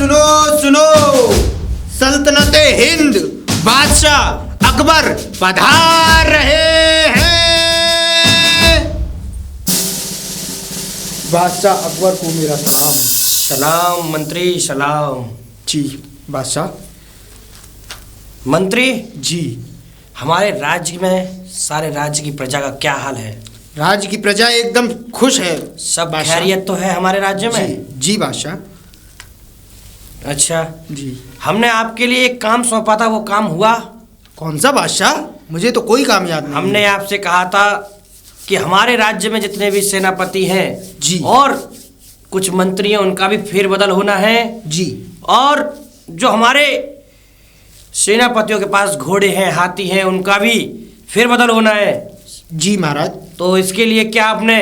सुनो सुनो, सल्तनते हिंद बादशाह अकबर पधार रहे हैं। बादशाह अकबर को मेरा सलाम। सलाम मंत्री, सलाम। जी बादशाह। मंत्री जी, हमारे राज्य में सारे राज्य की प्रजा का क्या हाल है? राज्य की प्रजा एकदम खुश है। सब बादशाह। खैरियत तो है हमारे राज्य में? जी बादशाह। अच्छा, जी, हमने आपके लिए एक काम सौंपा था, वो काम हुआ? कौन सा बादशाह? मुझे तो कोई काम याद नहीं। हमने आपसे कहा था कि हमारे राज्य में जितने भी सेनापति हैं जी, और कुछ मंत्री हैं, उनका भी फेरबदल होना है। जी, और जो हमारे सेनापतियों के पास घोड़े हैं, हाथी हैं, उनका भी फेरबदल होना है। जी महाराज। तो इसके लिए क्या आपने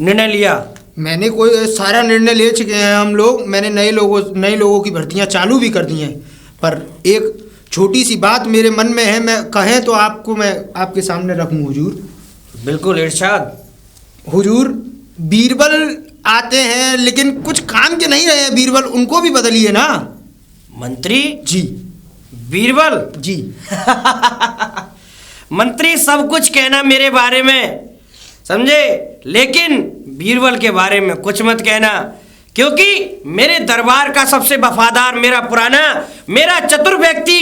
निर्णय लिया? मैंने कोई सारा निर्णय ले चुके हैं हम लोग। मैंने नए लोगों की भर्तियां चालू भी कर दी हैं, पर एक छोटी सी बात मेरे मन में है, मैं कहें तो आपको मैं आपके सामने रखूं हुजूर। बिल्कुल इरशाद। हुजूर, बीरबल आते हैं लेकिन कुछ काम के नहीं रहे हैं बीरबल, उनको भी बदलिए ना। मंत्री जी, बीरबल जी। मंत्री सब कुछ कहना मेरे बारे में, समझे, लेकिन बीरबल के बारे में कुछ मत कहना, क्योंकि मेरे दरबार का सबसे वफादार, मेरा पुराना, मेरा चतुर व्यक्ति,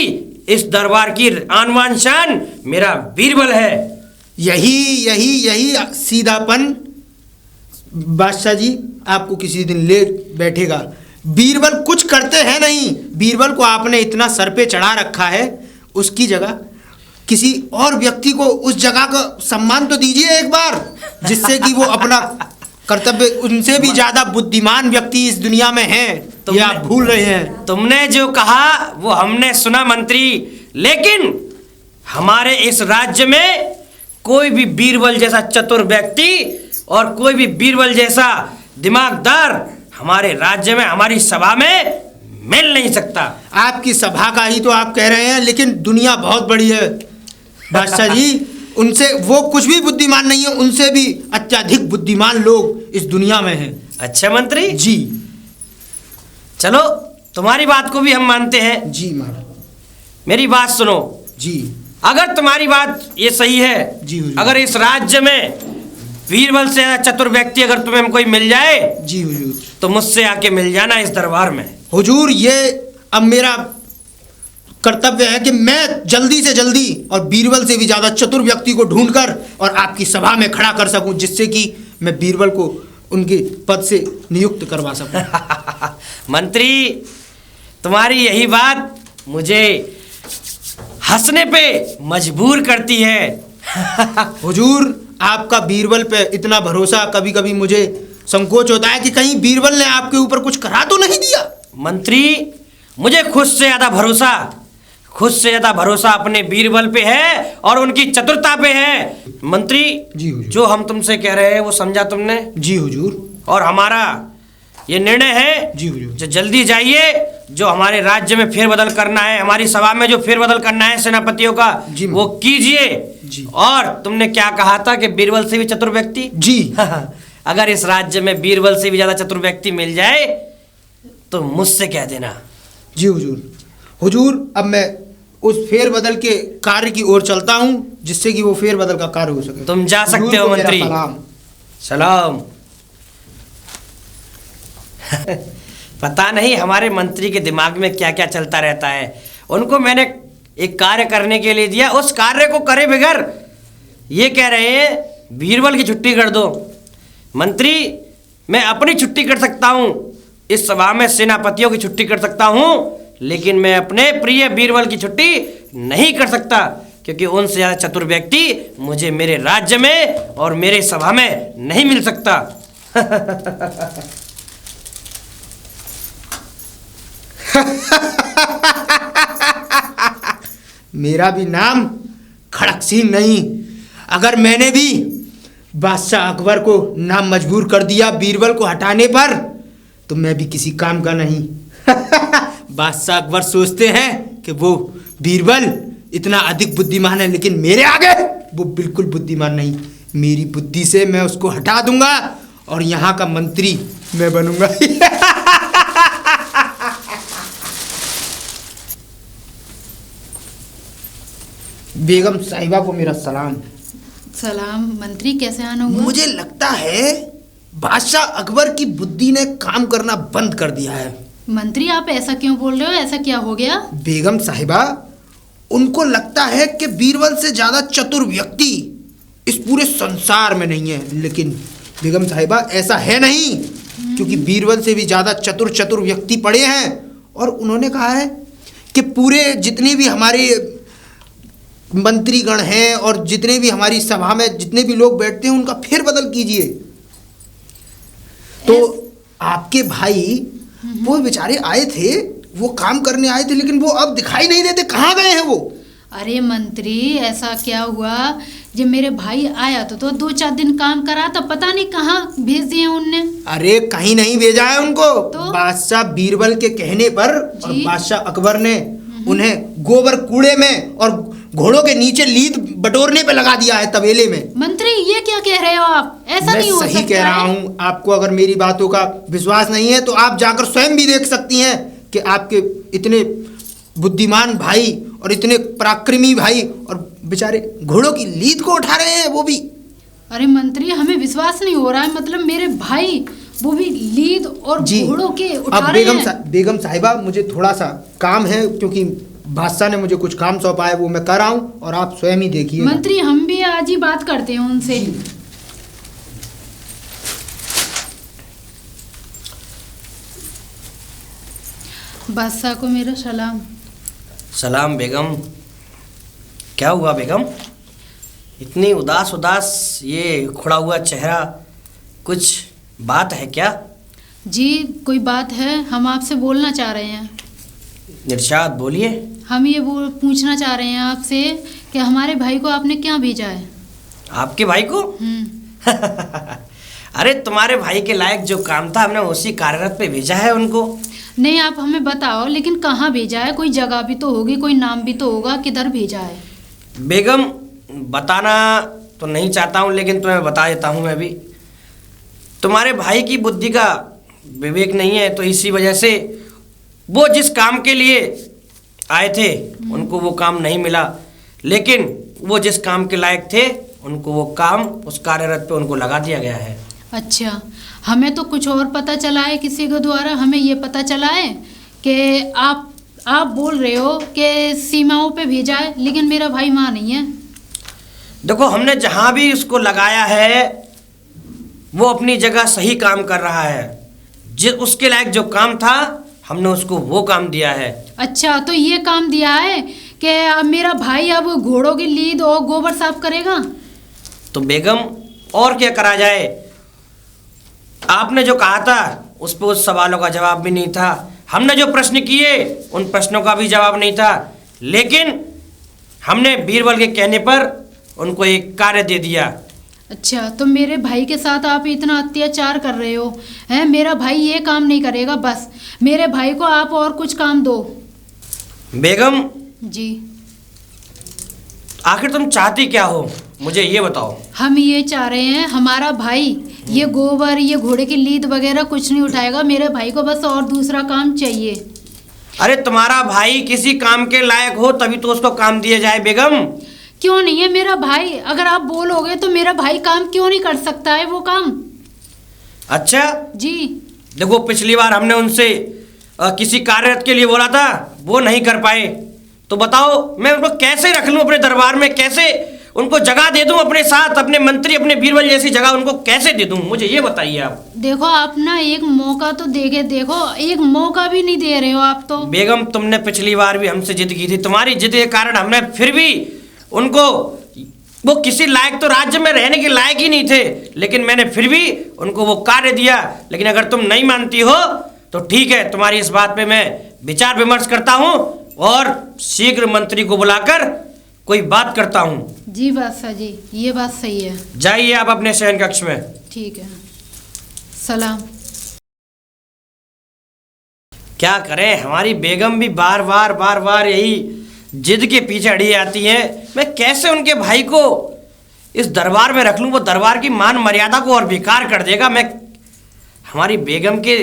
इस दरबार की आन बान शान मेरा बीरबल है। यही सीधापन बादशाह जी आपको किसी दिन ले बैठेगा। बीरबल कुछ करते हैं नहीं। बीरबल को आपने इतना सर पे चढ़ा रखा है, उसकी जगह किसी और व्यक्ति को उस जगह का सम्मान तो दीजिए एक बार, जिससे कि वो अपना कर्तव्य, उनसे भी ज्यादा बुद्धिमान व्यक्ति इस दुनिया में हैं। ये आप भूल रहे हैं। तुमने जो कहा वो हमने सुना मंत्री, लेकिन हमारे इस राज्य में कोई भी बीरबल जैसा चतुर व्यक्ति और कोई भी बीरबल जैसा दिमागदार हमारे राज्य में, हमारी सभा में मिल नहीं सकता। आपकी सभा का ही तो आप कह रहे हैं, लेकिन दुनिया बहुत बड़ी है बादशाह जी। उनसे वो कुछ भी बुद्धिमान नहीं है, उनसे भी अत्यधिक बुद्धिमान लोग इस दुनिया में हैं। अच्छा मंत्री जी, चलो तुम्हारी बात को भी हम मानते हैं। जी महाराज। मेरी बात सुनो जी, अगर तुम्हारी बात ये सही है जी हुजूर। अगर इस राज्य में बीरबल से चतुर व्यक्ति अगर तुम्हें कोई मिल जाए जी हुजूर, तो मुझसे आके मिल जाना इस दरबार में। हुजूर, ये अब मेरा कर्तव्य है कि मैं जल्दी से जल्दी और बीरबल से भी ज्यादा चतुर व्यक्ति को ढूंढकर और आपकी सभा में खड़ा कर सकूं, जिससे कि मैं बीरबल को उनके पद से नियुक्त करवा सकूं। मंत्री, तुम्हारी यही बात मुझे हंसने पे मजबूर करती है। हुजूर, आपका बीरबल पे इतना भरोसा, कभी कभी मुझे संकोच होता है कि कहीं बीरबल ने आपके ऊपर कुछ करा तो नहीं दिया। मंत्री, मुझे खुद से ज्यादा भरोसा अपने बीरबल पे है और उनकी चतुरता पे है। मंत्री जी हुजूर। जो हम तुमसे कह रहे हैं वो समझा तुमने? जी हुजूर। और हमारा ये निर्णय है जी हुजूर। जो जल्दी जाइए, जो हमारे राज्य में फेरबदल करना है, हमारी सभा में जो फेरबदल करना है सेनापतियों का, जी वो कीजिए। जी। और तुमने क्या कहा था कि बीरबल से भी चतुर व्यक्ति? जी। अगर इस राज्य में बीरबल से भी ज्यादा चतुर व्यक्ति मिल जाए तो मुझसे कह देना। जी हुजूर। हुजूर, अब मैं उस फेरबदल के कार्य की ओर चलता हूँ, जिससे कि वो फेरबदल का कार्य हो सके। तुम जा सकते हो मंत्री। सलाम। सलाम। पता नहीं हमारे मंत्री के दिमाग में क्या क्या चलता रहता है। उनको मैंने एक कार्य करने के लिए दिया, उस कार्य को करे बगैर ये कह रहे हैं बीरबल की छुट्टी कर दो। मंत्री, मैं अपनी छुट्टी कर सकता हूँ, इस सभा में सेनापतियों की छुट्टी कर सकता हूँ, लेकिन मैं अपने प्रिय बीरबल की छुट्टी नहीं कर सकता, क्योंकि उनसे ज़्यादा चतुर व्यक्ति मुझे मेरे राज्य में और मेरे सभा में नहीं मिल सकता। मेरा भी नाम खड़कसीन नहीं। अगर मैंने भी बादशाह अकबर को नाम मजबूर कर दिया बीरबल को हटाने पर, तो मैं भी किसी काम का नहीं। बादशाह अकबर सोचते हैं कि वो बीरबल इतना अधिक बुद्धिमान है, लेकिन मेरे आगे वो बिल्कुल बुद्धिमान नहीं। मेरी बुद्धि से मैं उसको हटा दूंगा और यहाँ का मंत्री मैं बनूंगा। बेगम साहिबा को मेरा सलाम। सलाम मंत्री, कैसे आना हुआ? मुझे लगता है बादशाह अकबर की बुद्धि ने काम करना बंद कर दिया है। मंत्री आप ऐसा क्यों बोल रहे हो? ऐसा क्या हो गया? बेगम साहिबा, उनको लगता है कि बीरबल से ज्यादा चतुर व्यक्ति इस पूरे संसार में नहीं है, लेकिन बेगम साहिबा ऐसा है नहीं, क्योंकि बीरबल से भी ज्यादा चतुर व्यक्ति पड़े हैं और उन्होंने कहा है कि पूरे जितने भी हमारे मंत्रीगण हैं और जितने भी हमारी सभा में जितने भी लोग बैठते हैं उनका फेरबदल कीजिए। तो आपके भाई वो बेचारे आए थे, वो काम करने आए थे, लेकिन वो अब दिखाई नहीं देते, कहाँ गए हैं वो? अरे मंत्री, ऐसा क्या हुआ? जब मेरे भाई आया तो 2-4 दिन काम करा, तो पता नहीं कहाँ भेज दिए उनने। अरे कहीं नहीं भेजा है उनको, तो? बादशाह बीरबल के कहने पर और बादशाह अकबर ने उन्हें गोबर कूड़े में और घोड़ों के नीचे लीद बटोरने पे लगा दिया है, तबेले में। मंत्री ये क्या कह रहे हो आप? ऐसा नहीं हो सकता। मैं सही कह रहा हूँ। आपको अगर मेरी बातों का विश्वास नहीं है तो आप जाकर स्वयं भी देख सकती हैं कि आपके इतने बुद्धिमान भाई और इतने पराक्रमी भाई और बेचारे घोड़ों की लीद को उठा रहे हैं, वो भी। अरे मंत्री, हमें विश्वास नहीं हो रहा है, मतलब मेरे भाई वो भी लीद और घोड़ों के उठा रहे हैं। बेगम साहिबा, मुझे थोड़ा सा काम है, क्योंकि बादशाह ने मुझे कुछ काम सौंपा है, वो मैं कर रहा हूँ और आप स्वयं ही देखिए। मंत्री, हम भी आज ही बात करते हैं उनसे। बादशाह को मेरा सलाम। सलाम बेगम। क्या हुआ बेगम, इतनी उदास उदास ये खुड़ा हुआ चेहरा, कुछ बात है क्या? जी कोई बात है, हम आपसे बोलना चाह रहे हैं। निर्शाद बोलिए। हम ये पूछना चाह रहे हैं आपसे कि हमारे भाई को आपने क्या भेजा है? आपके भाई को? अरे तुम्हारे भाई के लायक जो काम था हमने उसी कार्यरत पे भेजा है उनको। नहीं, आप हमें बताओ, लेकिन कहाँ भेजा है? कोई जगह भी तो होगी, कोई नाम भी तो होगा, किधर भेजा है? बेगम बताना तो नहीं चाहता हूँ, लेकिन तुम्हें बता देता हूँ मैं भी। तुम्हारे भाई की बुद्धि का विवेक नहीं है, तो इसी वजह से वो जिस काम के लिए आए थे उनको वो काम नहीं मिला, लेकिन वो जिस काम के लायक थे उनको वो काम उस कार्यरत पे उनको लगा दिया गया है। अच्छा, हमें तो कुछ और पता चला है किसी के द्वारा। हमें ये पता चला है कि आप बोल रहे हो कि सीमाओं पे भेजा है, लेकिन मेरा भाई वहाँ नहीं है। देखो, हमने जहाँ भी उसको लगाया है वो अपनी जगह सही काम कर रहा है। जिस उसके लायक जो काम था हमने उसको वो काम दिया है। अच्छा, तो ये काम दिया है कि अब मेरा भाई अब घोड़ों की लीद और गोबर साफ करेगा? तो बेगम और क्या करा जाए, आपने जो कहा था उस पर उस सवालों का जवाब भी नहीं था, हमने जो प्रश्न किए उन प्रश्नों का भी जवाब नहीं था, लेकिन हमने बीरबल के कहने पर उनको एक कार्य दे दिया। अच्छा, तो मेरे भाई के साथ आप इतना अत्याचार कर रहे हो हैं? मेरा भाई ये काम नहीं करेगा, बस मेरे भाई को आप और कुछ काम दो। बेगम जी, आखिर तुम चाहती क्या हो, मुझे ये बताओ। हम ये चाह रहे हैं, हमारा भाई ये गोबर, ये घोड़े की लीद वगैरह कुछ नहीं उठाएगा। मेरे भाई को बस और दूसरा काम चाहिए। अरे तुम्हारा भाई किसी काम के लायक हो तभी तो उसको काम दिया जाए बेगम। क्यों नहीं है मेरा भाई? अगर आप बोलोगे तो मेरा भाई काम क्यों नहीं कर सकता है वो काम? अच्छा जी, देखो, पिछली बार हमने उनसे किसी कार्यरत के लिए बोला था, वो नहीं कर पाए, तो बताओ मैं उनको कैसे रख लूं अपने दरबार में, कैसे उनको जगह दे दूं अपने साथ, अपने मंत्री, अपने बीरबल जैसी जगह उनको कैसे दे दूं, मुझे ये बताइए आप। देखो आप ना एक मौका तो देके देखो, एक मौका भी नहीं दे रहे हो आप तो। बेगम, तुमने पिछली बार भी हमसे जिद की थी, तुम्हारी जिद के कारण हमने फिर भी उनको, वो किसी लायक तो राज्य में रहने के लायक ही नहीं थे, लेकिन मैंने फिर भी उनको वो कार्य दिया। लेकिन अगर तुम नहीं मानती हो तो ठीक है, तुम्हारी इस बात पे मैं विचार विमर्श करता हूँ और शीघ्र मंत्री को बुलाकर कोई बात करता हूँ। जी बादशाह जी, ये बात सही है। जाइए आप अपने शयन कक्ष में। ठीक है, सलाम। क्या करें, हमारी बेगम भी बार बार यही जिद के पीछे अड़ी आती है। मैं कैसे उनके भाई को इस दरबार में रख लूं, वो दरबार की मान मर्यादा को और बेकार कर देगा। मैं, हमारी बेगम के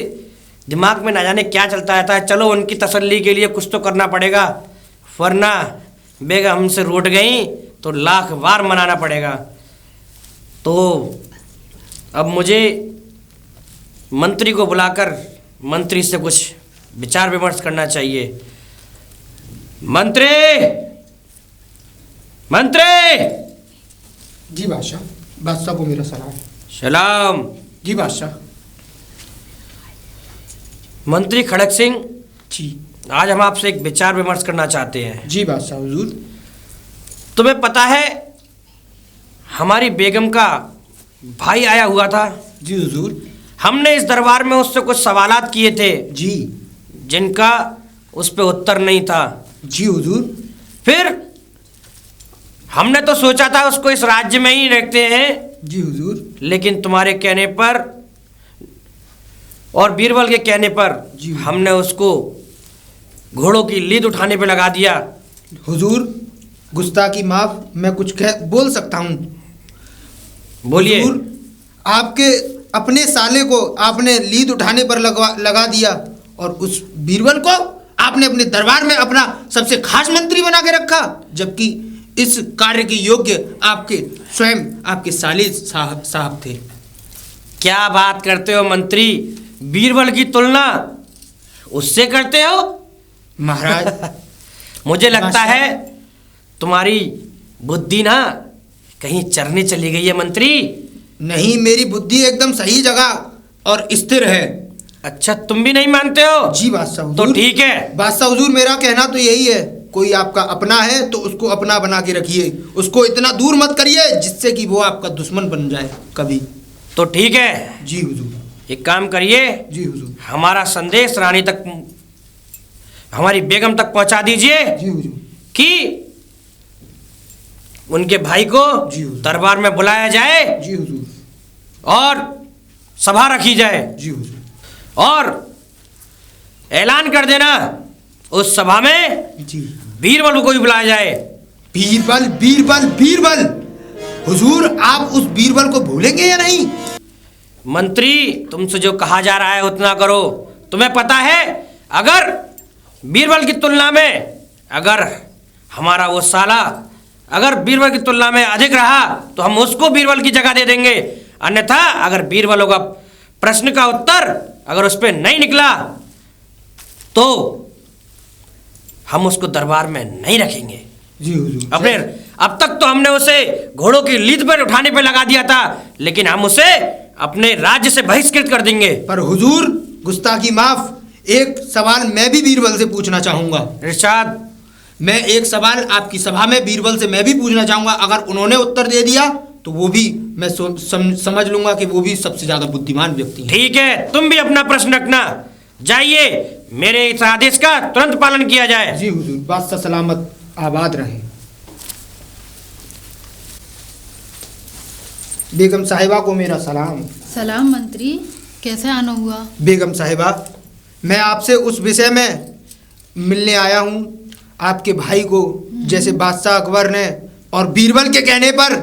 दिमाग में ना जाने क्या चलता रहता है। चलो, उनकी तसल्ली के लिए कुछ तो करना पड़ेगा, वरना बेगम हमसे रूठ गई तो लाख बार मनाना पड़ेगा। तो अब मुझे मंत्री को बुलाकर मंत्री से कुछ विचार विमर्श करना चाहिए। मंत्री, मंत्री। जी बादशाह, बादशाह को मेरा सलाम। सलाम। जी बादशाह। मंत्री खड़क सिंह, जी। आज हम आपसे एक विचार विमर्श करना चाहते हैं। जी बादशाह हुजूर। तुम्हें पता है हमारी बेगम का भाई आया हुआ था। जी हुजूर। हमने इस दरबार में उससे कुछ सवालात किए थे जी। जिनका उस पर उत्तर नहीं था। जी हुजूर। फिर हमने तो सोचा था उसको इस राज्य में ही रखते हैं, जी हुजूर। लेकिन तुम्हारे कहने पर और बीरबल के कहने पर जी। हमने उसको घोड़ों की लीद उठाने पे लगा दिया। हुजूर गुस्ताखी माफ, मैं कुछ बोल सकता हूँ? बोलिए। हुजूर, आपके अपने साले को आपने लीद उठाने पर लगा दिया और उस बीरबल को आपने अपने दरबार में अपना सबसे खास मंत्री बना के रखा, जबकि इस कार्य के योग्य आपके स्वयं आपके साले साहब थे। क्या बात करते हो मंत्री, बीरबल की तुलना उससे करते हो? महाराज मुझे लगता है तुम्हारी बुद्धि ना कहीं चरने चली गई है मंत्री। नहीं, मेरी बुद्धि एकदम सही जगह और स्थिर है। अच्छा, तुम भी नहीं मानते हो? जी बादशाह हुजूर। तो ठीक है। बादशाह हुजूर, मेरा कहना तो यही है, कोई आपका अपना है तो उसको अपना बना के रखिए, उसको इतना दूर मत करिए जिससे कि वो आपका दुश्मन बन जाए कभी। तो ठीक है। जी हुजूर। एक काम करिए, जी हुजूर। हमारा संदेश रानी तक, हमारी बेगम तक पहुंचा दीजिए जी हुजूर। कि उनके भाई को जी हुजूर। दरबार में बुलाया जाए जी हुजूर। और सभा रखी जाए जी हुजूर। और ऐलान कर देना उस सभा में जी। बीरबल को भी बुलाया जाए। बीरबल, बीरबल, बीरबल। हुजूर, आप उस बीरबल को भूलेंगे या नहीं? मंत्री, तुमसे जो कहा जा रहा है उतना करो। तुम्हें पता है अगर बीरबल की तुलना में अगर हमारा वो साला अगर बीरबल की तुलना में अधिक रहा तो हम उसको बीरबल की जगह दे देंगे, अन्यथा अगर बीरबल का प्रश्न का उत्तर अगर उस पर नहीं निकला तो हम उसको दरबार में नहीं रखेंगे। जी हुजूर। अपने अब तक तो हमने उसे घोड़ों की लीद पर उठाने पे लगा दिया था, लेकिन हम उसे अपने राज्य से बहिष्कृत कर देंगे। पर हुजूर गुस्ताखी माफ, एक सवाल मैं भी बीरबल से पूछना चाहूंगा। इरशाद। मैं एक सवाल आपकी सभा में बीरबल से मैं भी पूछना चाहूंगा, अगर उन्होंने उत्तर दे दिया तो वो भी मैं समझ लूंगा कि वो भी सबसे ज्यादा बुद्धिमान व्यक्ति हैं। ठीक है, तुम भी अपना प्रश्न रखना। जाइए, मेरे इस आदेश का तुरंत पालन किया जाए। जी हुजूर। बादशाह सलामत आबाद रहे। बेगम साहिबा को मेरा सलाम। सलाम मंत्री, कैसे आना हुआ? बेगम साहिबा, मैं आपसे उस विषय में मिलने आया हूँ। आपके भाई को जैसे बादशाह अकबर ने और बीरबल के कहने पर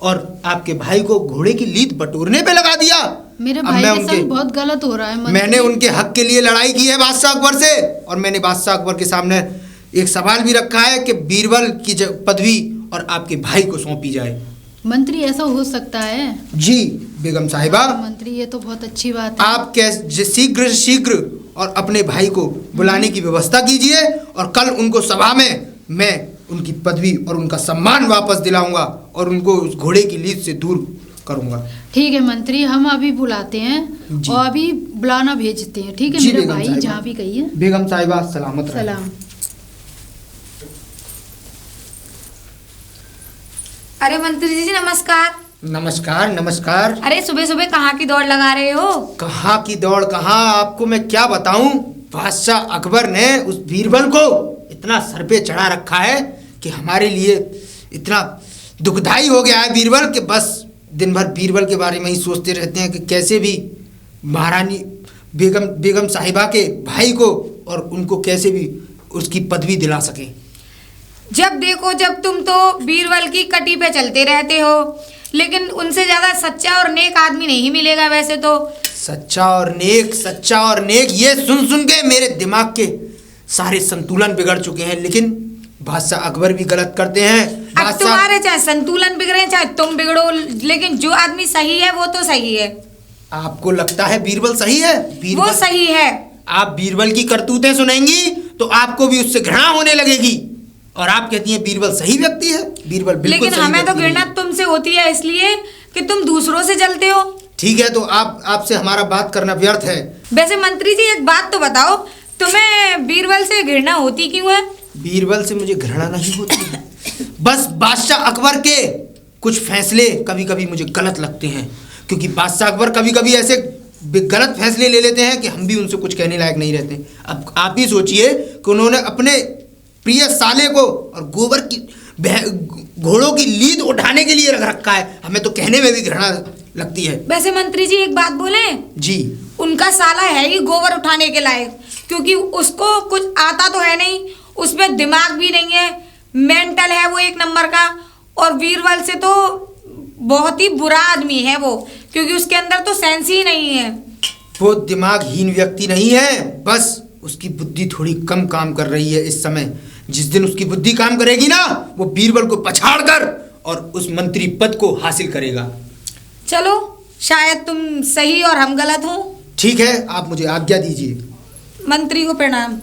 और आपके भाई को घोड़े की लीद बटोरने पे लगा दिया। मेरे अब भाई मैं के उनके साथ बहुत गलत हो रहा है मंत्री। मैंने उनके हक के लिए लड़ाई की है बादशाह अकबर से, और मैंने बादशाह अकबर के सामने एक सवाल भी रखा है कि बीरबल की पदवी और आपके भाई को सौंपी जाए। मंत्री, ऐसा हो सकता है? जी बेगम साहिबा, मंत्री, ये तो बहुत अच्छी बात है। आप कैसे शीघ्र से शीघ्र और अपने भाई को बुलाने की व्यवस्था कीजिए, और कल उनको सभा में मैं उनकी पदवी और उनका सम्मान वापस दिलाऊंगा और उनको उस घोड़े की लीद से दूर करूंगा। ठीक है मंत्री, हम अभी बुलाते हैं जी। और अभी बुलाना भेजते हैं। ठीक है जी मेरे बेगम भाई, साहिबा। जहाँ भी कहिए। बेगम साहिबा सलामत रहे। सलाम। अरे मंत्री जी नमस्कार। नमस्कार नमस्कार। अरे सुबह सुबह कहाँ की दौड़ लगा रहे हो? कहाँ की दौड़ कहाँ, आपको मैं क्या बताऊं। बादशाह अकबर ने उस बीरबल को इतना सर पे चढ़ा रखा है कि हमारे लिए इतना दुखदाई हो गया है बीरबल, कि बस दिन भर बीरबल के बारे में ही सोचते रहते हैं कि कैसे भी महारानी बेगम साहिबा के भाई को और उनको कैसे भी उसकी पदवी दिला सकें। जब देखो जब तुम तो बीरबल की कटी पे चलते रहते हो, लेकिन उनसे ज्यादा सच्चा और नेक आदमी नहीं मिलेगा वैसे तो। सच्चा और नेक, ये सुन सुन के मेरे दिमाग के सारे संतुलन बिगड़ चुके हैं। लेकिन बादशाह अकबर भी गलत करते हैं। अब तुम्हारे चाहे संतुलन बिगड़े चाहे तुम बिगड़ो, लेकिन जो आदमी सही है वो तो सही है। आपको लगता है बीरबल सही है? वो सही है। आप बीरबल की करतूतें सुनेंगी तो आपको भी उससे घृणा होने लगेगी, और आप कहती हैं बीरबल सही व्यक्ति है। बीरबल बिल्कुल लेकिन सही हमें तो व्यक्ति घृणा नहीं। तुमसे होती है इसलिए कि तुम दूसरों से जलते हो। ठीक है, तो आपसे हमारा बात करना व्यर्थ है। वैसे मंत्री जी एक बात तो बताओ, तुम्हें बीरबल से घृणा होती क्यों है? बीरबल से मुझे घृणा नहीं होती है, बस बादशाह अकबर के कुछ फैसले कभी कभी मुझे गलत लगते हैं, क्योंकि बादशाह अकबर कभी कभी ऐसे गलत फैसले ले लेते हैं कि हम भी उनसे कुछ कहने लायक नहीं रहते। अब आप ही सोचिए कि उन्होंने अपने प्रिय साले को और गोबर की घोड़ों की लीद उठाने के लिए रख रखा है, हमें तो कहने में भी घृणा लगती है। वैसे मंत्री जी एक बात बोले जी, उनका साला है ही गोबर उठाने के लायक, क्योंकि उसको कुछ आता तो है नहीं, उसमें दिमाग भी नहीं है, मेंटल है वो एक नंबर का। और बीरबल से तो बहुत ही बुरा आदमी है वो, क्योंकि उसके अंदर तो सेंस ही नहीं है। वो दिमागहीन व्यक्ति नहीं है, बस उसकी बुद्धि थोड़ी कम काम कर रही है इस समय। जिस दिन उसकी बुद्धि काम करेगी ना, वो बीरबल को पछाड़ कर और उस मंत्री पद को हासिल करेगा। चलो शायद तुम सही और हम गलत हो। ठीक है, आप मुझे आज्ञा दीजिए। मंत्री को प्रणाम।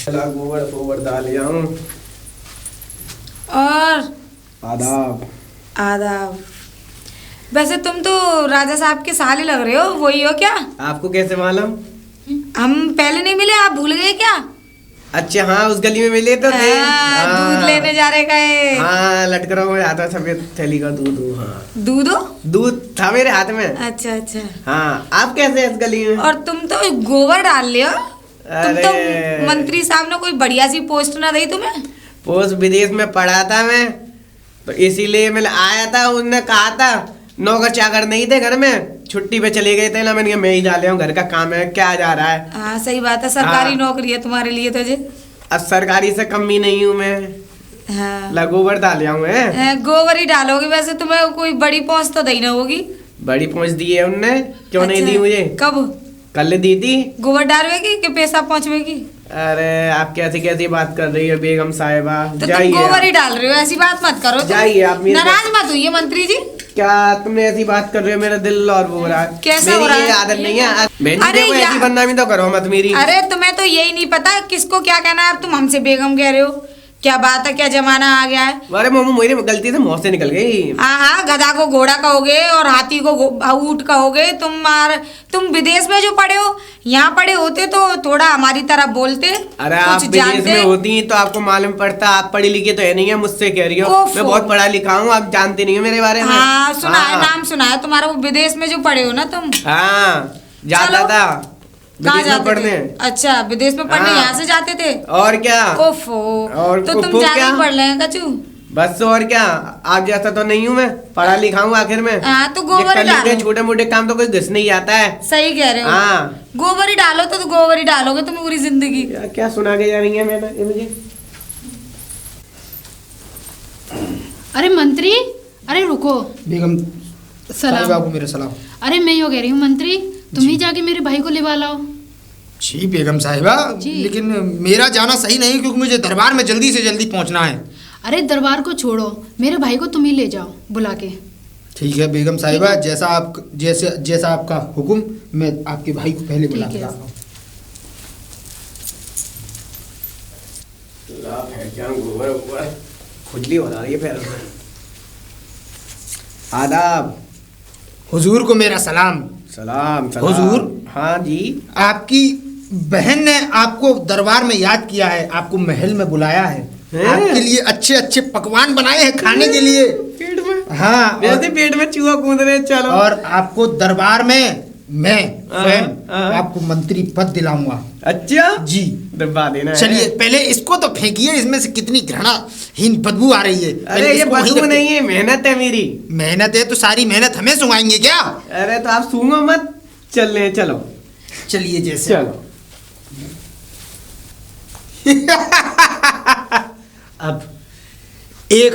गोबर गोबर डाल जाऊं। और आदाब। आदाब। वैसे तुम तो राजा साहब के साले लग रहे हो, वही हो क्या? आपको कैसे मालूम? हम पहले नहीं मिले, आप भूल गए क्या? अच्छा हाँ, उस गली में मिले तो थे। दूध लेने जा रहे गए। हाँ, लटक रहा हूँ, आता सफेद थैली का दूध। हाँ, दूध हो? दूध था मेरे हाथ में। अच्छा अच्छा। हाँ, आप कैसे हैं इस गली में? और तुम तो गोबर डाल लियो। तुम तो अरे। मंत्री साहब ने कोई बढ़िया सी पोस्ट ना दी तुम्हें? पोस्ट विदेश में पढ़ा था मैं, तो इसीलिए मैं आया था। उनने कहा था नौकर चाकर नहीं थे घर में, छुट्टी पे चले गए थे ना, मैंने कहा मैं ही डाले हूँ, घर का काम है, क्या जा रहा है। हाँ सही बात है, सरकारी हाँ। नौकरी है तुम्हारे लिए तो। अब सरकारी से कम ही नहीं हूँ मैं। हाँ। गोबर डाल आऊँ। गोबर ही डालोगे। वैसे तुम्हें कोई बड़ी पोस्ट तो दी ना होगी? बड़ी पहुँच दी है उनने, क्यों नहीं दी मुझे? कब? कल दी थी। गोबर डालवेगी कि पैसा पहुँचवेगी? अरे आप कैसी कैसी बात कर रही है बेगम साहिबा, तो तुम जाइए गोबर ही आप। डाल रहे हो, ऐसी बात मत करो। जाइए आप मेरे नाराज मत हुई मंत्री जी। क्या तुमने ऐसी बात कर रहे हो? मेरा दिल और वो हो रहा है। कैसा मेरी हो रहा ये है? आदत नहीं है। बहन जी अरे देखो, ऐसी यार। बदनामी तो करो मत मेरी। अरे तुम्हें तो यही नहीं पता किसको क्या कहना है। अब तुम हमसे बेगम कह रहे हो, क्या बात है, क्या जमाना आ गया है। अरे मोमो मेरी गलती से मुंह से निकल गई। हाँ हाँ, गधा को घोड़ा कहोगे और हाथी को ऊंट कहोगे। तुम विदेश में जो पढ़े हो, यहाँ पढ़े होते तो थोड़ा हमारी तरह बोलते, अरे आप कुछ विदेश जानते। में होती तो आपको मालूम पड़ता। आप पढ़ी लिखी तो है नहीं है, मुझसे कह रही हो। ओफो। मैं बहुत पढ़ा लिखा हूँ, आप जानते नहीं हो मेरे बारे में। हाँ सुना है, हाँ। नाम सुना है तुम्हारा। वो विदेश में जो पढ़े हो ना तुम। हाँ, जाता चलो। था कहाँ विदेश में जाते पढ़ने। थे? अच्छा, विदेश में पढ़ने हाँ। यहाँ से जाते थे? और क्या। ओफो। और तो तुम ओफो ज्यादा क्या? ही पढ़ रहे हैं कचू। बस और क्या, आप जैसा तो नहीं हूँ मैं, पढ़ा लिखा हूँ आखिर में। हाँ, तो गोबर ही डालो। छोटे मोटे काम तो कोई घुस नहीं आता है। सही कह रहे हो। हाँ। गोबर ही डालो तो गोबर ही डालोगे तुम पूरी जिंदगी। क्या सुना के जा रही है मैंने ये मुझे? अरे मंत्री, अरे रुको। बेगम सलाम। साहिबा को मेरा सलाम। अरे मैं यो कह रही हूँ मंत्री, तुम ही जाके मेरे भाई को लेवा लाओ। जी बेगम साहिबा, जी। लेकिन मेरा जाना सही नहीं, क्योंकि मुझे दरबार में जल्दी से जल्दी पहुंचना है। अरे दरबार को छोड़ो, मेरे भाई को तुम ही ले जाओ बुला के। ठीक है बेगम साहिबा, जैसा आपका हुक्म, मैं आपके भाई को पहले बुला ठीक के है। लाता हूँ। खुजली हो रही है पैर में। आदाब। हुजूर को मेरा सलाम। सलाम सलाम। हुजूर। हाँ जी। आपकी बहन ने आपको दरबार में याद किया है, आपको महल में बुलाया है, आपके लिए अच्छे अच्छे पकवान बनाए हैं खाने के लिए। पेट में? हाँ, वैसे पेट में चूहा कूद रहे। चलो। और आपको दरबार में मैं स्वयं हाँ। आपको मंत्री पद दिलाऊंगा। अच्छा जी। डब्बा देना है। चलिए पहले इसको तो फेंकिए, इसमें से कितनी घृणाहीन बदबू आ रही है। पहले अरे ये इसको वहीं बदबू रखिए। नहीं है, मेहनत है मेरी। मेहनत है तो सारी मेहनत हमें सुनाएंगे क्या? अरे तो आप सूंघो मत, चल रहे चलो। चलिए जैसे चलो। अब एक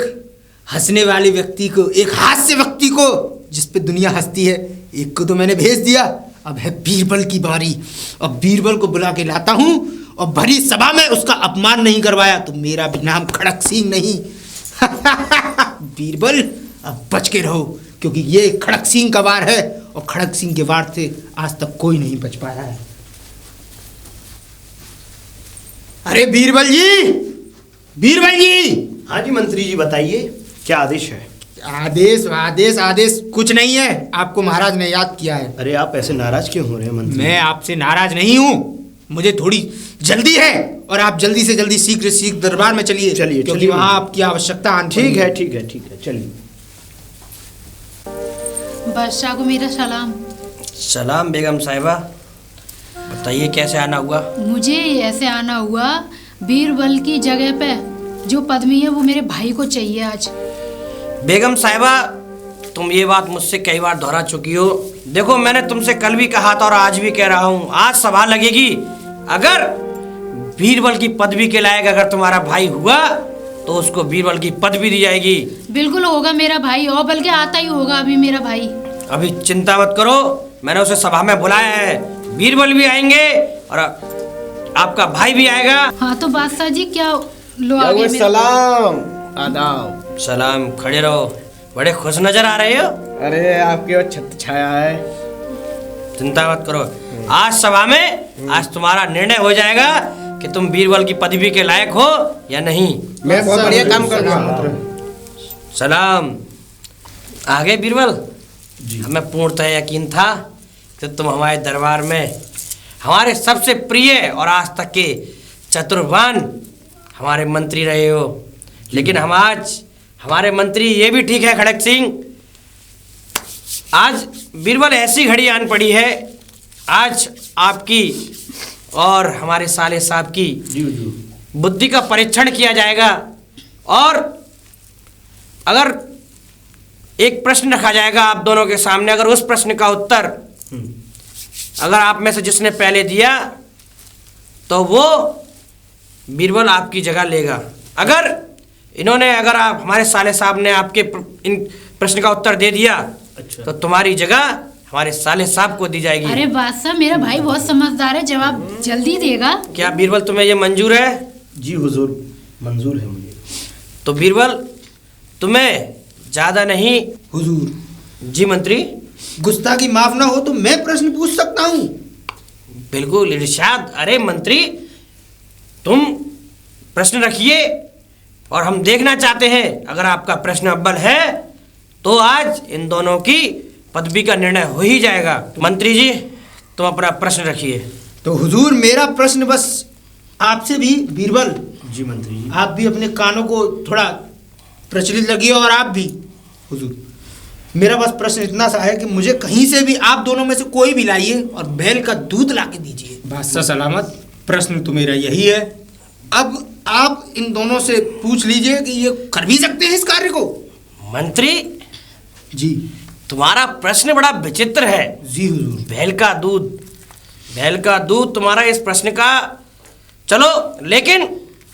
हंसने वाले व्यक्ति को, एक हास्य व्यक्ति को जिस पे दुनिया हंसती है, एक को तो मैंने भेज दिया। अब है बीरबल की बारी। अब बीरबल को बुला के लाता हूँ और भरी सभा में उसका अपमान नहीं करवाया तो मेरा भी नाम खड़क सिंह नहीं। बीरबल, अब बच के रहो, क्योंकि ये खड़क सिंह का वार है और खड़क सिंह के वार से आज तक कोई नहीं बच पाया है। अरे बीरबल जी, बीरबल जी। हाँ जी मंत्री जी, बताइए क्या आदेश है? आदेश आदेश आदेश कुछ नहीं है, आपको महाराज ने याद किया है। अरे आप ऐसे नाराज क्यों हो रहे हैं मंत्री? मैं आपसे नाराज नहीं हूँ, मुझे थोड़ी जल्दी है और आप जल्दी से जल्दी शीघ्र दरबार में चलिए, चलिए, क्योंकि चलिए। वहाँ आपकी आवश्यकता आनी ठीक है। है, ठीक है, ठीक है, चलिए। बादशाह को मेरा सलाम। सलाम बेगम साहिबा, बताइए कैसे आना हुआ? मुझे ऐसे आना हुआ, बीरबल की जगह पे जो पद्मी है वो मेरे भाई को चाहिए आज। बेगम साहिबा, तुम ये बात मुझसे कई बार दोहरा चुकी हो। देखो, मैंने तुमसे कल भी कहा था और आज भी कह रहा हूँ, आज सभा लगेगी। अगर बीरबल की पदवी के लायक अगर तुम्हारा भाई हुआ तो उसको बीरबल की पदवी दी जाएगी। बिल्कुल होगा मेरा भाई, और बल्कि आता ही होगा अभी मेरा भाई। अभी चिंता मत करो, मैंने उसे सभा में बुलाया है। बीरबल भी आएंगे और आपका भाई भी आएगा। हाँ तो बादशाह जी क्या लो क्या आगे हुआ? मेरा। सलाम, आदाब। सलाम, खड़े रहो, बड़े खुश नजर आ रहे हो। अरे आपकी वो छत छाया है। चिंता मत करो, आज सभा में आज तुम्हारा निर्णय हो जाएगा कि तुम बीरबल की पदवी के लायक हो या नहीं। मैं बहुत बढ़िया काम करूँगा। सलाम। आगे बीरबल, हमें पूर्णतः यकीन था कि तुम हमारे दरबार में हमारे सबसे प्रिय और आज तक के चतुर्वान हमारे मंत्री रहे हो, लेकिन हम आज हमारे मंत्री ये भी ठीक है खड़क सिंह, आज बीरबल ऐसी घड़ी आन पड़ी है, आज आपकी और हमारे साले साहब की बुद्धि का परीक्षण किया जाएगा। और अगर एक प्रश्न रखा जाएगा आप दोनों के सामने, अगर उस प्रश्न का उत्तर अगर आप में से जिसने पहले दिया तो वो बीरबल आपकी जगह लेगा। अगर अगर आप हमारे साले साहब ने आपके इन प्रश्न का उत्तर दे दिया तो तुम्हारी जगह हमारे साले साहब को दी जाएगी। अरे बादशाह, मेरा भाई बहुत समझदार है, जवाब जल्दी देगा। क्या बीरबल तुम्हें ये मंजूर है? जी हुजूर, मंजूर है मुझे। तो बीरबल तुम्हें ज्यादा नहीं। हुजूर, जी मंत्री। गुस्ताखी माफ ना हो तो मैं प्रश्न पूछ सकता हूँ? बिल्कुल इरशाद। अरे मंत्री, तुम प्रश्न रखिए और हम देखना चाहते हैं, अगर आपका प्रश्न अव्वल है तो आज इन दोनों की पदवी का निर्णय हो ही जाएगा। मंत्री जी, तुम अपना प्रश्न रखिए। तो हुजूर, मेरा प्रश्न बस आपसे भी, बीरबल जी मंत्री जी। आप भी अपने कानों को थोड़ा प्रचलित लगिए और आप भी। हुजूर, मेरा बस प्रश्न इतना सा है कि मुझे कहीं से भी आप दोनों में से कोई भी लाइए और बैल का दूध ला के दीजिए। बादशाह सलामत, प्रश्न तो मेरा यही है। अब आप इन दोनों से पूछ लीजिए कि ये कर भी सकते हैं इस कार्य को। मंत्री जी तुम्हारा प्रश्न बड़ा विचित्र है। जी हुजूर। बैल का दूध, बैल का दूध तुम्हारा इस प्रश्न का, चलो लेकिन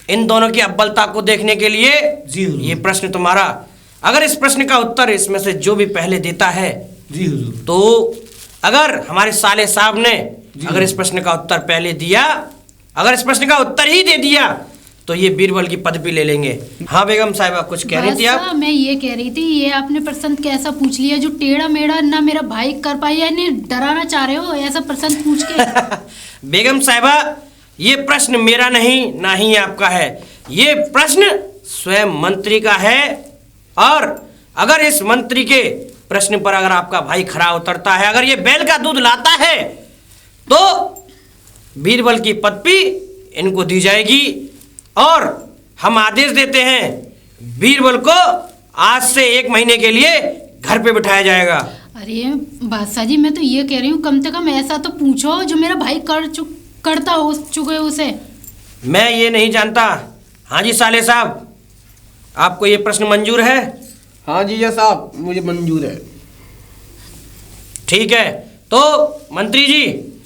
इन दोनों की अव्वलता को देखने के लिए जी हुजूर। ये प्रश्न तुम्हारा, अगर इस प्रश्न का उत्तर इसमें से जो भी पहले देता है जी हुजूर। तो अगर हमारे साले साहब ने अगर इस प्रश्न का उत्तर पहले दिया, अगर इस प्रश्न का उत्तर ही दे दिया तो ये बीरबल की पदवी ले लेंगे। हाँ बेगम साहिबा, कुछ कह रही थी आप? बादशाह, मैं ये कह रही थी, ये आपने प्रश्न कैसा पूछ लिया जो टेढ़ा मेढ़ा ना मेरा भाई कर पाई, यानी डराना चाह रहे हो ऐसा प्रश्न पूछ के? बेगम साहिबा, ये प्रश्न मेरा नहीं, ना ही आपका है, ये प्रश्न स्वयं मंत्री का है। और अगर इस मंत्री के प्रश्न पर अगर आपका भाई खरा उतरता है, अगर ये बैल का दूध लाता है तो बीरबल की पदवी इनको दी जाएगी। और हम आदेश देते हैं, बीरबल को आज से 1 महीने के लिए घर पे बिठाया जाएगा। अरे बादशाह जी, मैं तो ये कह रही हूँ कम से कम ऐसा तो पूछो जो मेरा भाई करता हो चुके उसे। मैं ये नहीं जानता। हाँ जी साले साहब, आपको ये प्रश्न मंजूर है? हाँ जी ये साहब, मुझे मंजूर है। ठीक है, तो मंत्री जी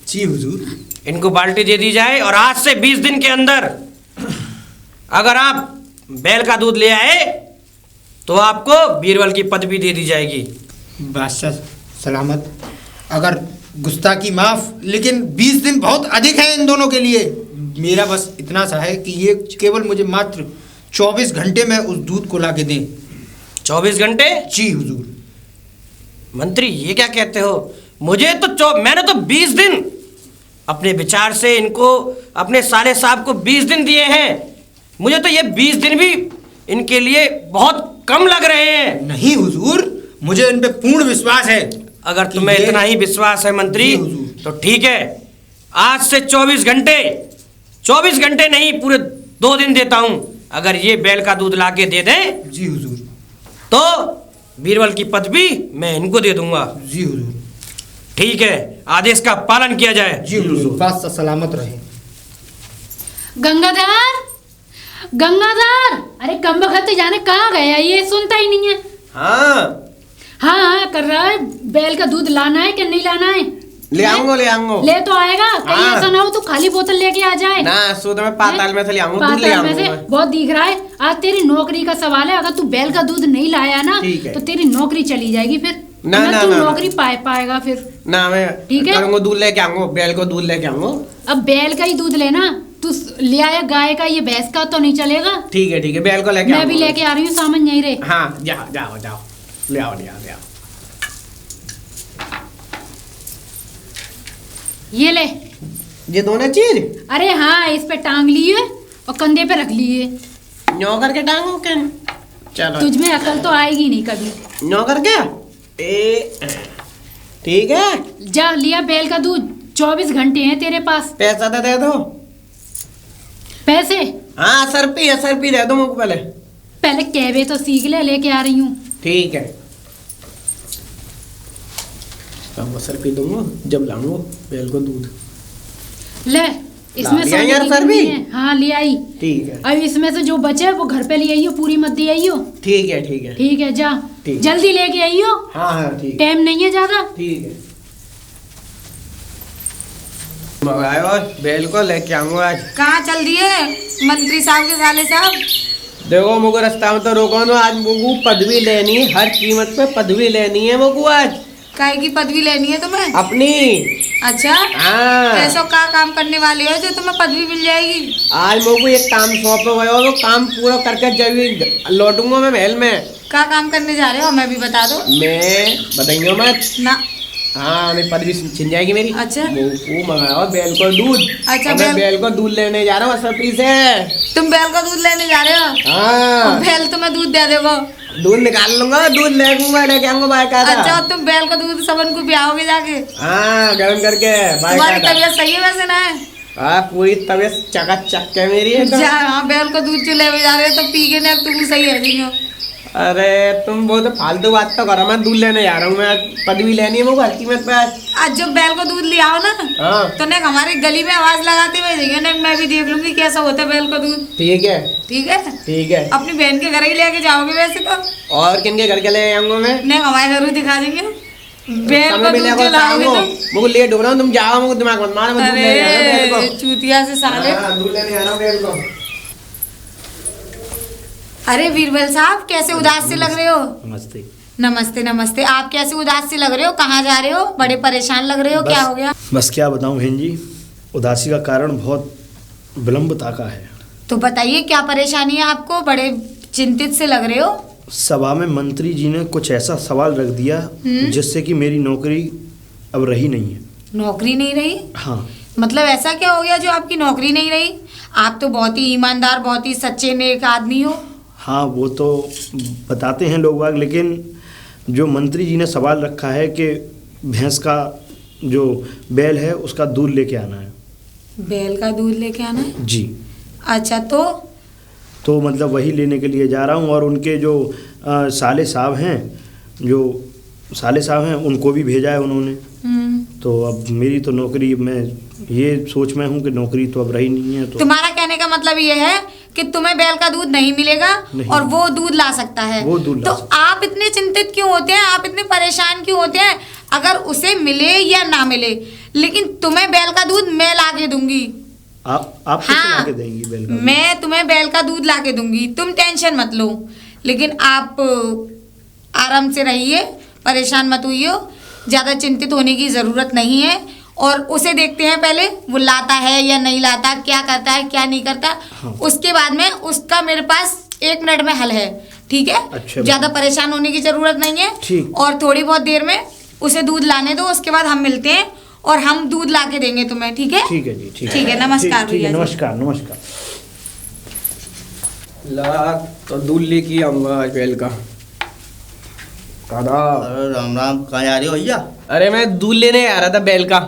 जी हुजूर। इनको बाल्टी दे दी जाए और आज से 20 दिन के अंदर अगर आप बैल का दूध ले आए तो आपको बीरबल की पदवी दे दी जाएगी। बादशाह सलामत, अगर गुस्ताखी माफ, लेकिन 20 दिन बहुत अधिक है इन दोनों के लिए। मेरा बस इतना सा है कि ये केवल मुझे मात्र 24 घंटे में उस दूध को ला के दें। 24 घंटे? जी हुजूर। मंत्री ये क्या कहते हो? मुझे तो मैंने तो 20 दिन अपने विचार से इनको, अपने साले साहब को 20 दिन दिए हैं। मुझे तो ये 20 दिन भी इनके लिए बहुत कम लग रहे हैं। नहीं हुजूर, मुझे इन पे पूर्ण विश्वास है। अगर तुम्हें इतना ही विश्वास है मंत्री, जी हुजूर। तो ठीक है, आज से 24 घंटे नहीं, पूरे 2 दिन देता हूं। अगर ये बैल का दूध लाके दे दें जी हुजूर। तो बीरबल की पदवी मैं इनको दे दूंगा। जी हुजूर। ठीक है, आदेश का पालन किया जाए। जी हुजूर। बात सलामत रहे। गंगाधर, अरे कम वक्त जाने कहाँ गया, ये सुनता ही नहीं है। हाँ हाँ कर रहा है, बैल का दूध लाना है कि नहीं लाना है? ले आऊंगा ले तो आएगा, कहीं हाँ। ऐसा ना हो तो खाली बोतल लेके आ जाए ना, शुद्ध में पाताल में से ले आऊंगा, दूध ले पाताल में से आऊंगा। बहुत दिख रहा है। आज तेरी नौकरी का सवाल है, अगर तू बैल का दूध नहीं लाया ना ठीक है। तो तेरी नौकरी चली जाएगी फिर। ना, ना ना, तू ना, ना। नौकरी पाएगा फिर। ना मैं ठीक है। करूंगा, दूध लेके आऊंगा, बैल को दूध लेके आऊंगा। अब बैल का ही दूध लेना, तू ले आया गाय का, ये भैंस का तो नहीं चलेगा। ठीक है, बैल को लेके मैं भी लेके आ रही हूँ, सामान यहीं रहे। हाँ, जाओ जाओ जाओ, ले आओ। ये ले। ये दोनों चीज? अरे हाँ, इस पे टांग लिए और कंधे पे रख लिए। नौकर के टांगो के? चलो, तुझ में अकल तो आएगी नहीं कभी। नौकर के ठीक है। जा लिया बैल का दूध, 24 घंटे हैं तेरे पास। पैसा तो दे दो। पैसे? हाँ, सरपी दे दो मुझको पहले। पहले कहवे तो सीख ले, लेके आ रही हूँ। ठीक है, अब सरपी दूंगा जब लाऊंगा बैल को दूध। ले, इसमें ला लिया सोने यार की सर भी? गिन्नी है। हाँ ले आई। ठीक है, अब इसमें से जो बचे वो घर पे ले आइयो, पूरी मत दे आइयो। ठीक है। ठीक है, जा ठीक। जल्दी लेके आइयो, हाँ, ठीक टाइम नहीं है ज्यादा। ठीक है। मंगायो बैल को लेके आऊंगा आज। कहाँ चल दिए मंत्री साहब के साले साहब? देखो मुझको रास्ता में तो रोको ना, आज मुझको पदवी लेनी है, हर कीमत पे पदवी लेनी है मुझको आज। काहे की पदवी लेनी है तुम्हें? अपनी। अच्छा, हाँ, ऐसा क्या काम करने वाले हो जो तुम्हें पदवी मिल जाएगी? आज मुझको एक काम सौंपा हुआ है, वो काम पूरा करके जब लौटूंगा मैं महल में। क्या काम करने जा रहे हो, हमें भी बता दो। मैं बताइए मत ना। हाँ, मेरी पदवी छिन जाएगी मेरी। अच्छा। वो मंगाओ बैल को दूध। अच्छा, और मैं बैल को दूध लेने जा रहा हूँ सरपी से। तुम बैल का दूध लेने जा रहे हो? हाँ, और बैल तुम्हें दूध दे देगा? दूध निकाल लूंगा, दूध लेके आऊंगा बाय का। अच्छा, और तुम बैल का दूध सबन को पियाओगे जाके? हाँ, गर्म करके बाय तुम्हारी का। तबीयत सही है वैसे ना है? हाँ, पूरी तबीयत चकाचक है मेरी एकदम। जा, हाँ बैल का दूध जो लेके जा रहे हो तो पी के ना तुम सही है जी। अरे तुम बहुत फालतू बात तो करो, मैं दूध लेने जा रहा हूँ, मैं पदवी लेनी है मुझको हर कीमत पे। आज जब बैल को दूध ले आओ ना हाँ, तो ने हमारी गली में आवाज लगाते हुए जाइए ना, मैं भी देख लूंगी कैसा होता है बैल का दूध। ठीक है। ठीक है, ठीक है। अपनी बहन के घर ही लेके जाओगे वैसे तो? और किन के घर के ले आऊंगा मैं? ने हमारे घर ही दिखा देंगे बैल का समय दूध मिलेगा जो लाओगे शाम को। तुम। मुझको लेट हो रहा हूँ, तुम जाओ, मुझको दिमाग मत मारो, मैं दूध लेने जा रहा हूँ बैल अरे को। चूतिया से साले। हाँ, दूध लेने जा रहा हूँ बैल को। अरे बीरबल साहब, कैसे उदास से लग रहे हो? नमस्ते। नमस्ते नमस्ते। आप कैसे उदास से लग रहे हो? कहाँ जा रहे हो? बड़े परेशान लग रहे हो, क्या हो गया? बस क्या बताऊं बहन जी, उदासी का कारण बहुत विलंबता का है। तो बताइए क्या परेशानी है आपको? बड़े चिंतित से लग रहे हो। सभा में मंत्री जी ने कुछ ऐसा सवाल रख दिया जिससे कि मेरी नौकरी अब रही नहीं है। नौकरी नहीं रही? हाँ, मतलब ऐसा क्या हो गया जो आपकी नौकरी नहीं रही? आप तो बहुत ही ईमानदार, बहुत ही सच्चे नेक आदमी हो। हाँ वो तो बताते हैं लोग बाग, लेकिन जो मंत्री जी ने सवाल रखा है कि भैंस का जो बैल है उसका दूध लेके आना है। बैल का दूध लेके आना है? जी। अच्छा, तो मतलब वही लेने के लिए जा रहा हूँ, और उनके जो साले साहब हैं उनको भी भेजा है उन्होंने। तो अब मेरी तो नौकरी, मैं ये सोच में हूँ कि नौकरी तो अब रही नहीं है। तो तुम्हारा कहने का मतलब ये है कि तुम्हें बैल का दूध नहीं मिलेगा नहीं। और वो दूध ला सकता है। वो दूध ला तो सकता आप इतने चिंतित क्यों होते हैं? आप इतने परेशान क्यों होते हैं? अगर उसे मिले या ना मिले, लेकिन तुम्हें बैल का दूध मैं ला के दूंगी। आप कैसे ला के देंगी बैल का दूध? मैं तुम्हें बैल का दूध ला के दूंगी, तुम टेंशन मत लो। लेकिन आप आराम से रहिए, परेशान मत होइए, ज़्यादा चिंतित होने की ज़रूरत नहीं है। और उसे देखते हैं पहले वो लाता है या नहीं लाता, क्या करता है क्या नहीं करता। उसके बाद में उसका मेरे पास 1 मिनट में हल है, ठीक है। अच्छा, ज्यादा परेशान होने की जरूरत नहीं है। ठीक। और थोड़ी बहुत देर में उसे दूध लाने दो, उसके बाद हम मिलते हैं और हम दूध ला के देंगे तुम्हें, ठीक है। ठीक है जी, ठीक ठीक है, नमस्कार ठीक है, भैया जी। नमस्कार नमस्कार। ला तो दूध लेके आऊंगा आज बैल का। दादा, अरे राम राम, कहाँ जा रहे हो भैया? अरे मैं दूध लेने आ रहा था बैल का।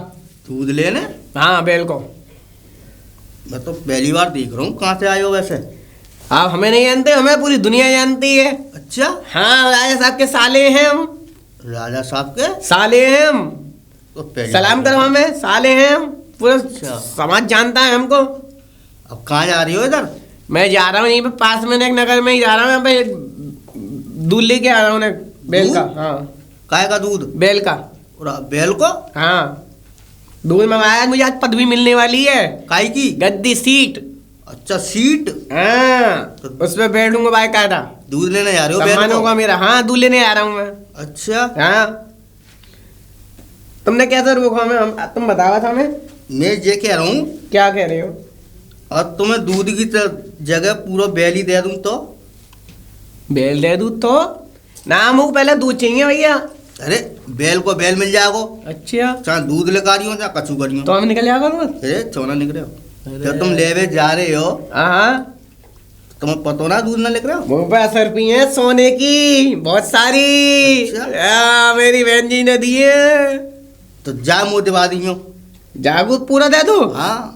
दूध लेने? हाँ बैल को। मैं तो पहली बार देख रहा हूँ, कहाँ से आए हो वैसे? आप हमें नहीं जानते, हमें पूरी दुनिया जानती है। अच्छा, हाँ, राजा साहब के साले हैं हम। राजा साहब के साले हैं हम। तो पहली सलाम बार करो हमें, साले हैं हम। पूरा अच्छा। समाज जानता है हमको। अब कहाँ जा रही हो इधर? मैं जा रहा हूँ यहीं पे पास में एक नगर में ही जा रहा हूँ, यहाँ पे दूध लेके आ रहा हूँ बैल का। दूध? हाँ, काय का दूध? बैल का। और बैल को? हाँ, दूध मंगाया, मुझे आज पदवी मिलने वाली है। काय की? गद्दी सीट। अच्छा, सीट। हाँ, उस पे बैठूंगा बाकायदा। दूध लेने जा रहे हो बैल सम्मान को? होगा मेरा। हाँ, दूध लेने आ रहा हूँ मैं। अच्छा, हाँ, तुमने कैसे रोका हमें? तुम बतावा था हमें। मैं ये कह रहा हूँ, क्या कह रहे हो? और तुम्हें दूध की जगह पूरा बैल ही दे दूँ तो? बैल दे दूध तो नाम हो, पहले दूध चाहिए भैया। अरे बैल को बैल मिल जाएगा। अच्छा, चाहे दूध लेकर रही हो चाहे कछु करी हो। तो हम निकल जाएगा रोज। अरे चौना निकले हो जब तुम लेवे जा रहे हो, हाँ, तुम्हें पता ना दूध ना लिख रहे हो? मुँह पे असर पी है सोने की बहुत सारी। अच्छा। मेरी बहन जी ने दी है। तो जा मुँह दिवा दी हो। जागू पूरा दे दो। हाँ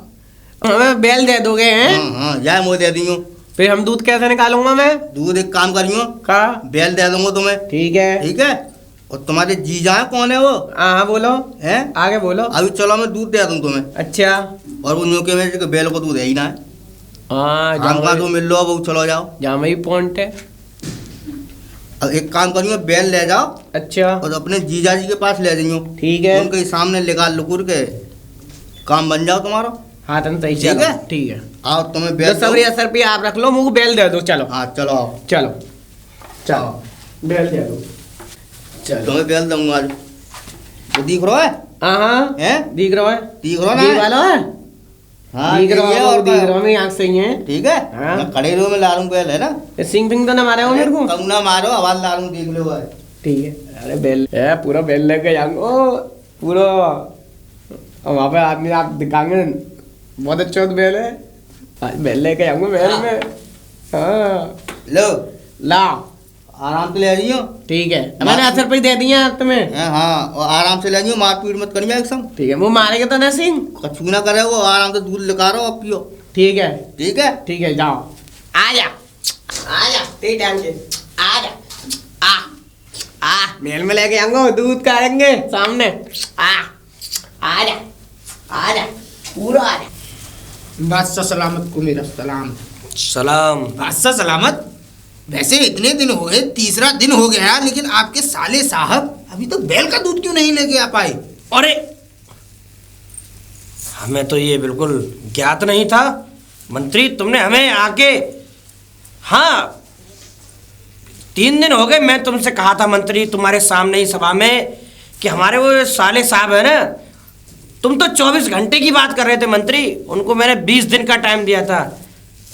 हमें बैल दे दोगे हैं? हाँ हाँ, जा मुँह दे दी हो। फिर हम दूध कैसे निकालूंगा मैं? दूध एक काम करियो, का? बैल दे दूंगा तुम्हें, ठीक है। ठीक है। और तुम्हारे जीजा है, कौन है वो? हाँ, बोलो। हैं? आगे बोलो। अभी चलो मैं दूध दे दूँ तुम्हें। अच्छा। और वो न्यू के में कि बैल को दूध है ही ना है, हाँ, हम कहाँ तो मिल लो, अब चलो जाओ। जहाँ ही पॉइंट है। अब एक काम करियो, बैल ले जाओ अच्छा, और अपने जीजा जी के पास ले जाइयो। ठीक है। उनके सामने लगा लुकुर के काम बन जाओ तुम्हारा। हाँ, तुम सही ठीक चलो। है? ठीक है। आओ तुम्हें जो बैल सबरी दो। असर पे आप रख लो, मुझे बैल दे दो। चलो। हाँ चलो आओ। चलो चलो, आओ। बैल दे दो। चलो। तुम्हें बैल दूंगा आज। तो दिख रहा है? हाँ, हैं? दिख रहा है। दिख रहा दिख ना? वाला है। हाँ दिख रहा ठीक है, है, और दिख रहा है, मेरी आँख सही है। ठीक है। हाँ। मैं खड़े रहो, मैं ला लूँ बैल, है ना? ये सिंग फिंग तो ना मारे हो मेरे को। कम ना मारो, आवाज ला लूँ, देख लो भाई। ठीक है। अरे बैल है, पूरा बैल लेके जाऊंगा पूरा। और वहाँ पे आदमी आप दिखाएंगे, बहुत अच्छा बैल है। आज बैल लेके जाऊंगा बैल में। हाँ, लो ला। आराम से ले जाइयो। ठीक है, मैंने असर पे दे दिया आप तुम्हें। हाँ, और आराम से ले जाइयो, मार पीट मत करिए एकदम। ठीक है, वो मारेगा तो ना सिंह। कछु ना करे वो, आराम से दूध लेकर आओ और पियो। ठीक है। ठीक है। ठीक है, जाओ। आ जा, आ जा, तेरे टाइम से आ जा। आ मेल में लेके आऊंगा, दूध खाएंगे सामने। आ जा पूरा आ जा। बादशाह सलामत को मेरा सलाम। सलाम। बादशाह सलामत। वैसे इतने दिन हो गए, तीसरा दिन हो गया, लेकिन आपके साले साहब अभी तक बैल का दूध क्यों नहीं लेके आ पाए? अरे हमें तो ये बिल्कुल ज्ञात नहीं था मंत्री, तुमने हमें आके, हाँ 3 दिन हो गए, मैं तुमसे कहा था मंत्री तुम्हारे सामने ही सभा में कि हमारे वो साले साहब है ना, तुम तो 24 घंटे की बात कर रहे थे मंत्री, उनको मैंने 20 दिन का टाइम दिया था।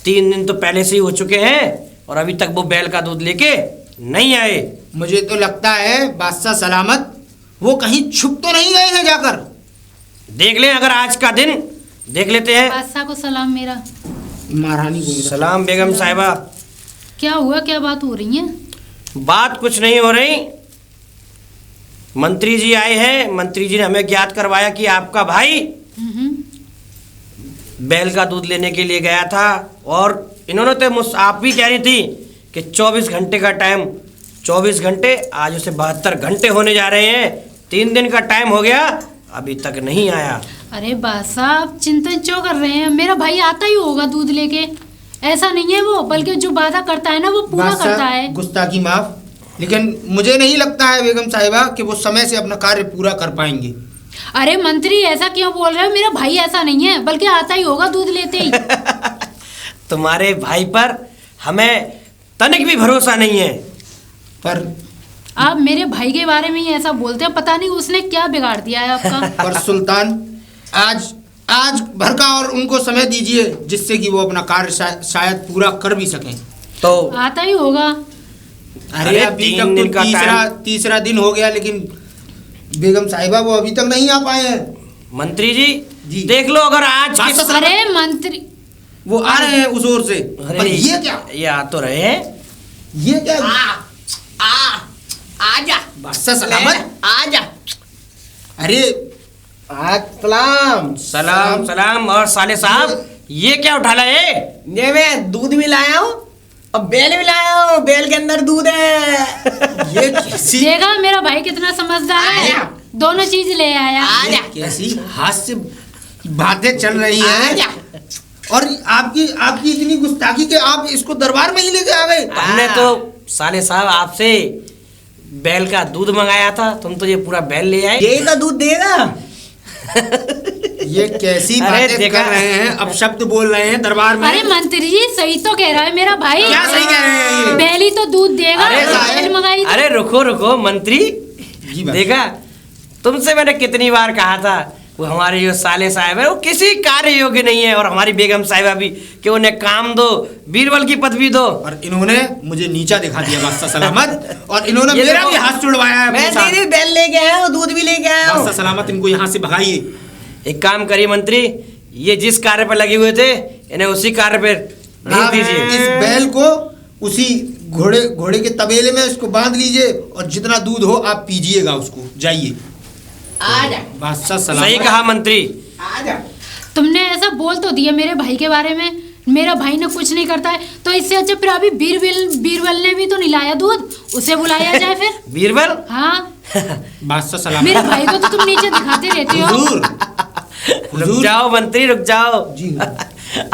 3 दिन तो पहले से ही हो चुके हैं और अभी तक वो बैल का दूध लेके नहीं आए। मुझे तो लगता है बादशाह सलामत वो कहीं छुप तो नहीं गए हैं जाकर। देख लें, अगर आज का दिन देख लेते हैं। बादशाह को सलाम मेरा। महारानी को मेरा सलाम बेगम साहिबा। क्या हुआ, क्या बात हो रही है? बात कुछ नहीं हो रही, मंत्री जी आए हैं, मंत्री जी ने हमें ज्ञात करवाया कि आपका भाई बैल का दूध लेने के लिए गया था और इन्होंने तो आप भी कह रही थी कि 24 घंटे का टाइम, 24 घंटे, आज उसे 72 घंटे होने जा रहे हैं। 3 दिन का टाइम हो गया, अभी तक नहीं आया। अरे बादशाह आप चिंता क्यों कर रहे हैं? मेरा भाई आता ही होगा दूध लेके, ऐसा नहीं है वो, बल्कि जो वादा करता है ना वो पूरा बादशाह, करता है। गुस्ताखी माफ, लेकिन मुझे नहीं लगता है बेगम साहिबा कि वो समय से अपना कार्य पूरा कर पाएंगे। अरे मंत्री ऐसा क्यों बोल रहे हो? मेरा भाई ऐसा नहीं है, बल्कि आता ही होगा दूध लेते ही। तुम्हारे भाई पर हमें तनिक भी भरोसा नहीं है। पर आप मेरे भाई के बारे में ही ऐसा बोलते हैं, पता नहीं उसने क्या बिगाड़ दिया है आपका। पर सुल्तान, आज आज भर का और उनको समय दीजिए, जिससे कि वो अपना कार्य शायद पूरा कर भी सकें। तो आता ही होगा। अरे अभी 3 तक दिन तो का तीसरा दिन हो गया, लेकिन बेगम साहिबा वो अभी तक नहीं आ पाए हैं। मंत्री जी, जी। देख लो, अगर आज बात तो अरे मंत्री, वो आ रहे हैं उस ओर से। अरे पर ये क्या, ये आ तो रहे हैं। ये क्या आजा बादशाह सलामत। आजा। अरे सलाम। सलाम सलाम। और साले साहब, ये क्या उठा लाए? ये मैं दूध भी लाया हूँ और बेल भी लाया हूँ, बेल के अंदर दूध है। ये कैसी देखा मेरा भाई कितना समझदार है, आया। दोनों चीज ले आया। आजा। कैसी हास्य बातें चल रही हैं। आजा। और आपकी इतनी गुस्ताखी के आप इसको दरबार में ही लेके आ गए। हमने तो साले साहब आपसे बैल का दूध मंगाया था, तुम तो ये पूरा बैल ले आए। यही तो दूध देगा। ये कैसी अरे बातें देखा। कर रहे हैं, अब शब्द बोल रहे हैं दरबार में। अरे मंत्री जी सही तो कह रहा है मेरा भाई। क्या सही कह रहे हैं ये? बैली तो दूध देगा, अरे बैल मंगाई थी। अरे रुको रुको मंत्री, जी बात। देखा, तुमसे मैंने कितनी बार कहा था, वो हमारे जो साले साहब है वो किसी कार्य योग्य नहीं है, और हमारी बेगम साहिबा भी, कि उन्हें काम दो, बीरबल की पदवी दो। और इन्होंने मुझे नीचा दिखा दिया बादशाह सलामत, और इन्होंने ये मेरा देखो, भी हाथ छुड़वाया है अपने मैं साथ। दीदी बेल लेके आया हूँ, दूध भी लेके आया हूँ। बादशाह सलामत, इनको यहाँ से भगाइए। एक काम करिए मंत्री, ये जिस कार्य पर लगे हुए थे इन्हें उसी कार्य पर भेज आप दीजिए। इस बैल को उसी घोड़े के तबेले में इसको बांध लीजिए, और जितना दूध हो आप पीजिएगा उसको। जाइए। आजा। बादशाह सही सलामत। कहा मंत्री। आजा। तुमने ऐसा बोल तो दिया मेरे भाई के बारे में, मेरा भाई ने कुछ नहीं करता है, तो इससे अच्छा फिर अभी बीरबल ने भी तो नहीं लाया दूध, उसे बुलाया जाए फिर। बीरबल, हाँ, बादशाह सलामत। मेरे भाई को तो तुम नीचे दिखाते रहते हो। हुजूर, रुक जाओ मंत्री, रुक जाओ। जी।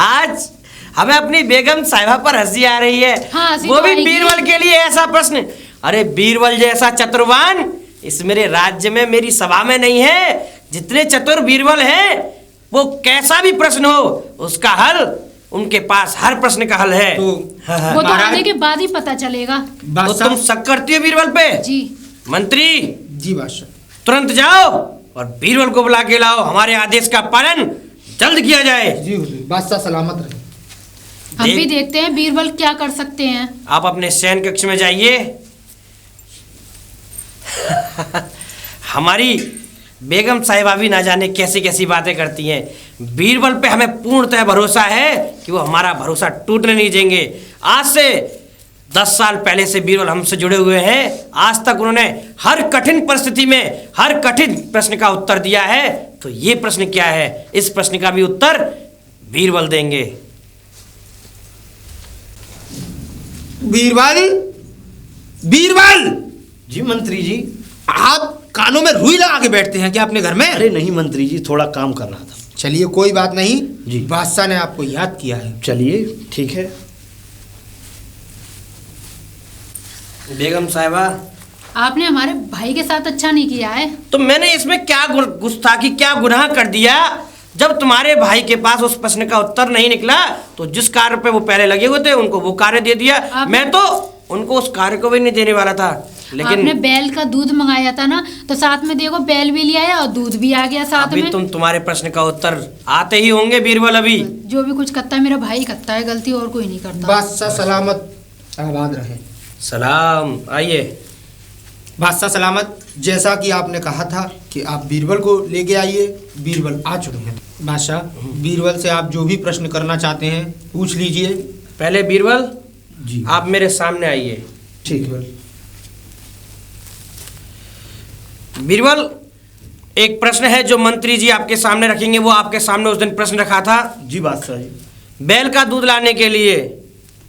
आज हमें अपनी बेगम साहिबा पर हंसी आ रही है, हाँ, हंसी वो तो भी आएगी। बीरबल के लिए ऐसा प्रश्न। अरे बीरबल जैसा चतुरवान इस मेरे राज्य में, मेरी सभा में नहीं है। जितने चतुर बीरबल हैं, वो कैसा भी प्रश्न हो उसका हल, उनके पास हर प्रश्न का हल है। तो वो तो महाराज- आने के बाद ही पता चलेगा। तो बादशाह तुम शक करती हो बीरबल पे? जी। मंत्री, जी बादशाह। तुरंत जाओ और बीरबल को बुला के लाओ, हमारे आदेश का पालन जल्द किया जाए। जी हुजूर, बादशाह सलामत रहे। हम भी देखते हैं बीरबल क्या कर सकते हैं। आप अपने शयन कक्ष में जाइए। हमारी बेगम साहिबा भी ना जाने कैसी कैसी बातें करती हैं। बीरबल पे हमें पूर्णतः भरोसा है कि वो हमारा भरोसा टूटने नहीं देंगे। आज से 10 साल पहले से बीरबल हमसे जुड़े हुए हैं। आज तक उन्होंने हर कठिन परिस्थिति में हर कठिन प्रश्न का उत्तर दिया है। तो ये प्रश्न क्या है, इस प्रश्न का भी उत्तर बीरबल देंगे। बीरबल, बीरबल, जी मंत्री जी। आप कानों में रुई लगा के बैठते हैं क्या अपने घर में? अरे नहीं मंत्री जी, थोड़ा काम कर रहा था। चलिए कोई बात नहीं, जी। बादशाह ने आपको याद किया है। चलिए ठीक है। बेगम साहिबा, आपने हमारे भाई के साथ अच्छा नहीं किया है। तो मैंने इसमें क्या गुस्ताखी, क्या गुनाह कर दिया? जब तुम्हारे भाई के पास उस प्रश्न का उत्तर नहीं निकला, तो जिस कार्य पे वो पहले लगे हुए थे उनको वो कार्य दे दिया। मैं तो उनको उस कार्य को भी नहीं देने वाला था, आपने लेकिन बैल का दूध मंगाया था ना, तो साथ में देखो बैल भी ले आया और दूध भी आ गया साथ अभी में। तुम्हारे प्रश्न का उत्तर आते ही होंगे बीरबल। अभी जो भी कुछ करता है मेरा भाई करता है, गलती और कोई नहीं करता। बादशाह सलामत आबाद रहे। सलाम, आइए। बादशाह सलामत, जैसा कि आपने कहा था कि आप बीरबल को लेके आइए, बीरबल आ चुके हैं। बादशाह, बीरबल से आप जो भी प्रश्न करना चाहते हैं पूछ लीजिए। पहले बीरबल जी आप मेरे सामने आइए। ठीक है। बीरबल, एक प्रश्न है जो मंत्री जी आपके सामने रखेंगे। वो आपके सामने उस दिन प्रश्न रखा था जी बादशाह जी। बैल का दूध लाने के लिए।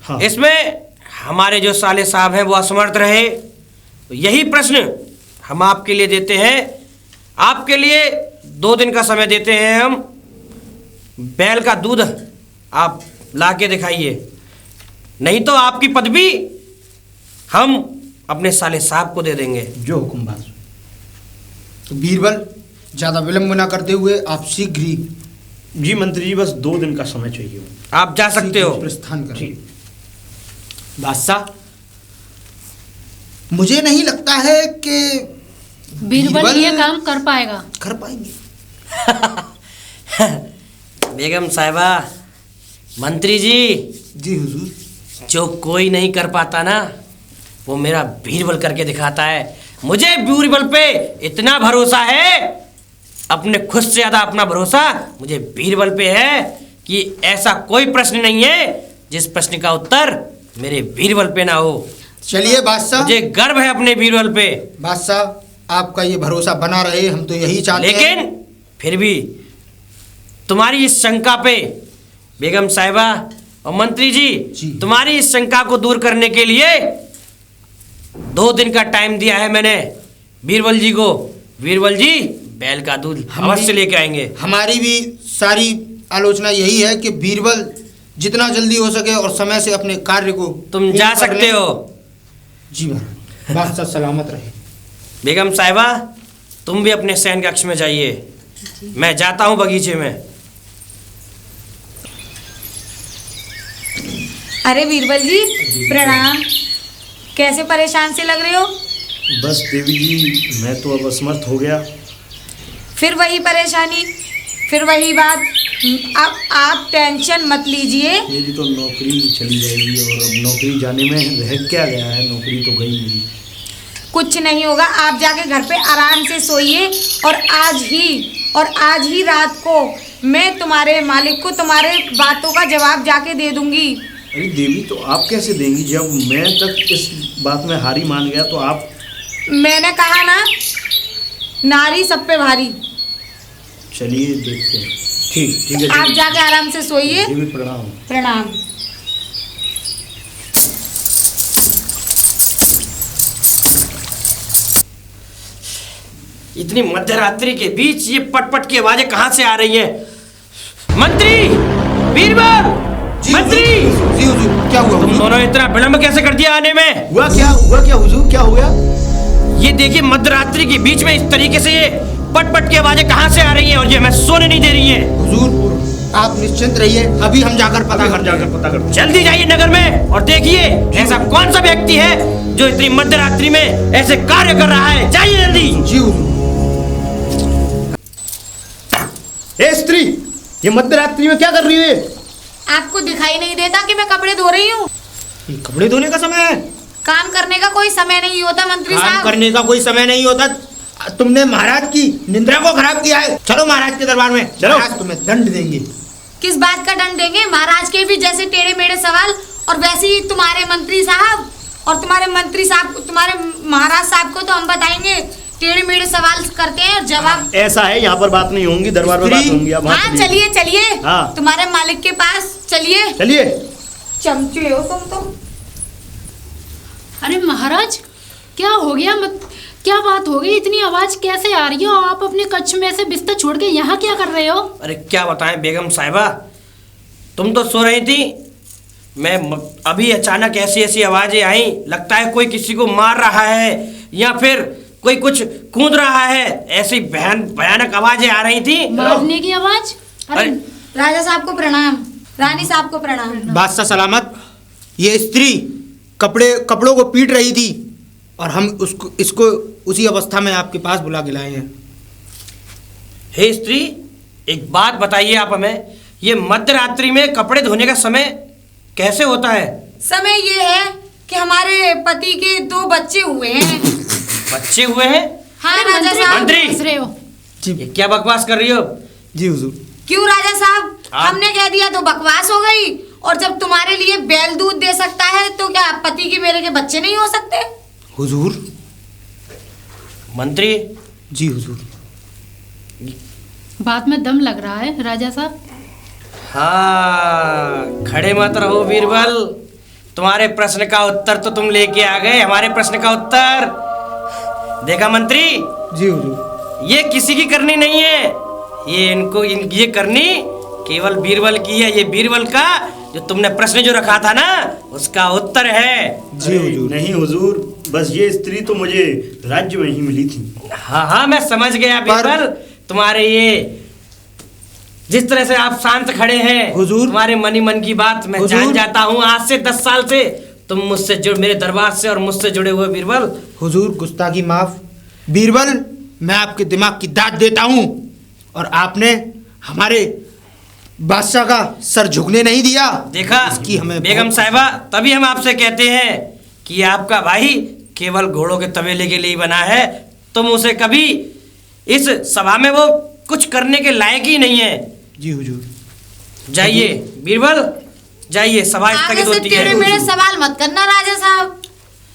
हाँ। इसमें हमारे जो साले साहब हैं वो असमर्थ रहे। तो यही प्रश्न हम आपके लिए देते हैं। आपके लिए 2 दिन का समय देते हैं हम। बैल का दूध आप ला के दिखाइए, नहीं तो आपकी पदवी हम अपने साले साहब को दे देंगे। जो हुक्म बादशाह। तो बीरबल, ज़्यादा विलंब न करते हुए आप शीघ्र ही जी मंत्री जी, बस 2 दिन का समय चाहिए। आप जा सकते हो। प्रस्थान करें। जी। बादशाह, मुझे नहीं लगता है कि बीरबल ये काम कर पाएगा। कर पाएंगे। बेगम साहिबा, मंत्री जी, जी हुजूर। जो कोई नहीं कर पाता ना, वो मेरा बीरबल करके दिखाता है। मुझे बीरबल पे इतना भरोसा है, अपने खुद से ज्यादा अपना भरोसा मुझे बीरबल पे है कि ऐसा कोई प्रश्न नहीं है जिस प्रश्न का उत्तर मेरे बीरबल पे ना हो। चलिए बादशाह, मुझे गर्व है अपने बीरबल पे। बादशाह आपका ये भरोसा बना रहे, हम तो यही चाहते हैं। लेकिन फिर भी तुम्हारी इस शंका पे बेगम साहिबा और मंत्री जी, तुम्हारी इस शंका को दूर करने के लिए 2 दिन का टाइम दिया है मैंने बीरबल जी को। बीरबल जी बैल का दूध अवश्य लेके आएंगे। हमारी भी सारी आलोचना यही है कि बीरबल जितना जल्दी हो सके और समय से अपने कार्य को तुम जा सकते हो। जी महाराज, बादशाह सलामत रहे। बेगम साहिबा, तुम भी अपने शयन कक्ष में जाइए, मैं जाता हूँ बगीचे में। अरे बीरबल जी प्रणाम। कैसे परेशान से लग रहे हो? बस देवी जी, मैं तो अब असमर्थ हो गया। फिर वही परेशानी, फिर वही बात। अब आप टेंशन मत लीजिए। मेरी तो नौकरी चली जाएगी और अब नौकरी जाने में रह क्या गया है, नौकरी तो गई नहीं। कुछ नहीं होगा, आप जाके घर पे आराम से सोइए और आज ही रात को मैं तुम्हारे मालिक को तुम्हारे बातों का जवाब जाके दे दूंगी। अरे देवी, तो आप कैसे देंगी? जब मैं तक इस बात में हारी मान गया तो आप? मैंने कहा ना, नारी सब पे भारी। चलिए देखते हैं। ठीक है आप जाके आराम से सोइए। देवी प्रणाम। प्रणाम। इतनी मध्यरात्रि के बीच ये पटपट की आवाजें कहाँ से आ रही हैं? मंत्री, बीरबल, मंत्री, जी हुजूर, क्या हुआ? तुम दोनों इतना विलंब कैसे कर दिया आने में? हुआ क्या हुजूर, क्या हो गया? ये देखिए, मध्यरात्रि के बीच में इस तरीके से ये पटपट की आवाजें कहाँ से आ रही हैं और ये मैं सोने नहीं दे रही है। हुजूर आप निश्चिंत रहिए, अभी हम जाकर पता करते। जल्दी जाइए नगर में और देखिए ऐसा कौन सा व्यक्ति है जो इतनी मध्यरात्रि में ऐसे कार्य कर रहा है। जाइए जल्दी। जी हुजूर। ए स्त्री, ये मध्यरात्रि में क्या कर रही है? आपको दिखाई नहीं देता कि मैं कपड़े धो रही हूँ? ये कपड़े धोने का समय है? काम करने का कोई समय नहीं होता मंत्री काम साहब। करने का कोई समय नहीं होता। तुमने महाराज की निंद्रा को खराब किया है। चलो महाराज के दरबार में, चलो। महाराज तुम्हें दंड देंगे। किस बात का दंड देंगे? महाराज के भी जैसे टेढ़े मेढ़े सवाल और वैसे ही तुम्हारे मंत्री साहब और तुम्हारे मंत्री साहब, तुम्हारे महाराज साहब को तो हम बताएंगे टेढ़े मेढ़े सवाल करते हैं और जवाब। ऐसा है, यहाँ पर बात नहीं होंगी, दरबार में बात होंगी। अब हाँ चलिए चलिए, हाँ। तुम्हारे मालिक के पास चलिए। चलिए। चमचे हो तुम तो। अरे महाराज, क्या हो गया? क्या बात हो गई? इतनी आवाज कैसे आ रही है? और आप अपने कक्ष में से बिस्तर छोड़ के यहाँ क्या कर रहे हो? अरे क्या बताएं बेगम साहिबा, तुम तो सो रही थी, मैं अभी अचानक ऐसी ऐसी आवाजें आई, लगता है कोई किसी को मार रहा है या फिर कोई कुछ कूद रहा है। ऐसी भयानक आवाजें आ रही थी। मारने की आवाज? अरे राजा साहब को प्रणाम, रानी साहब को प्रणाम। बादशाह सलामत। ये स्त्री कपड़ों को पीट रही थी और हम इसको उसी अवस्था में आपके पास बुला के लाए हैं। हे स्त्री, एक बात बताइए आप हमें, ये मध्यरात्रि में कपड़े धोने का समय कैसे होता है? समय ये है कि हमारे पति के 2 बच्चे हुए हैं। बच्चे हुए हैं? हाँ अरे राजा मंत्री, साहब। मंत्री! हंस रहे हो? ये क्या बकवास कर रही हो? जी हुजूर। क्यों राजा साहब, हाँ। हमने कह दिया तो बकवास हो गई? और जब तुम्हारे लिए बैल दूध दे सकता है तो क्या पति के मेरे के बच्चे नहीं हो सकते? हुजूर। मंत्री जी हुजूर। बात में दम लग रहा है राजा साहब। हाँ, खड़े मत रहो बीरबल, तुम्हारे प्रश्न का उत्तर तो तुम लेके आ गए। हमारे प्रश्न का उत्तर देखा मंत्री, जी हुजूर। ये किसी की करनी नहीं है, ये करनी केवल बीरबल की है। ये बीरबल का जो तुमने प्रश्न जो रखा था ना, उसका उत्तर है। जी हुजूर। नहीं हुजूर, बस ये स्त्री तो मुझे राज्य में ही मिली थी। हाँ, मैं समझ गया बीरबल, तुम्हारे ये जिस तरह से आप शांत खड़े हैं, हुजूर, तुम्हारे मन ही मन की बात मैं जान जाता हूँ। आज से 10 साल से तुम मुझसे मेरे दरबार से और मुझसे जुड़े हुए बीरबल। हुजूर गुस्ताखी माफ। बीरबल, मैं आपके दिमाग की दाद देता हूँ और आपने हमारे बादशाह का सर झुकने नहीं दिया। देखा इसकी हमें बेगम बहुत- साहिबा, तभी हम आपसे कहते हैं कि आपका भाई केवल घोड़ों के तबेले के लिए बना है। तुम उसे कभी इस सभा में वो कुछ करने के लायक ही नहीं है। जी हुजूर। जाइए बीरबल, जाइए, सभा आगे स्थगित से होती टेढ़े है। मेढ़े सवाल मत करना राजा साहब।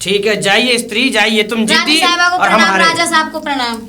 ठीक है, जाइए स्त्री, जाइए, तुम रानी जीती साहबा को और हम प्रणाम, हारे। राजा साहब को प्रणाम।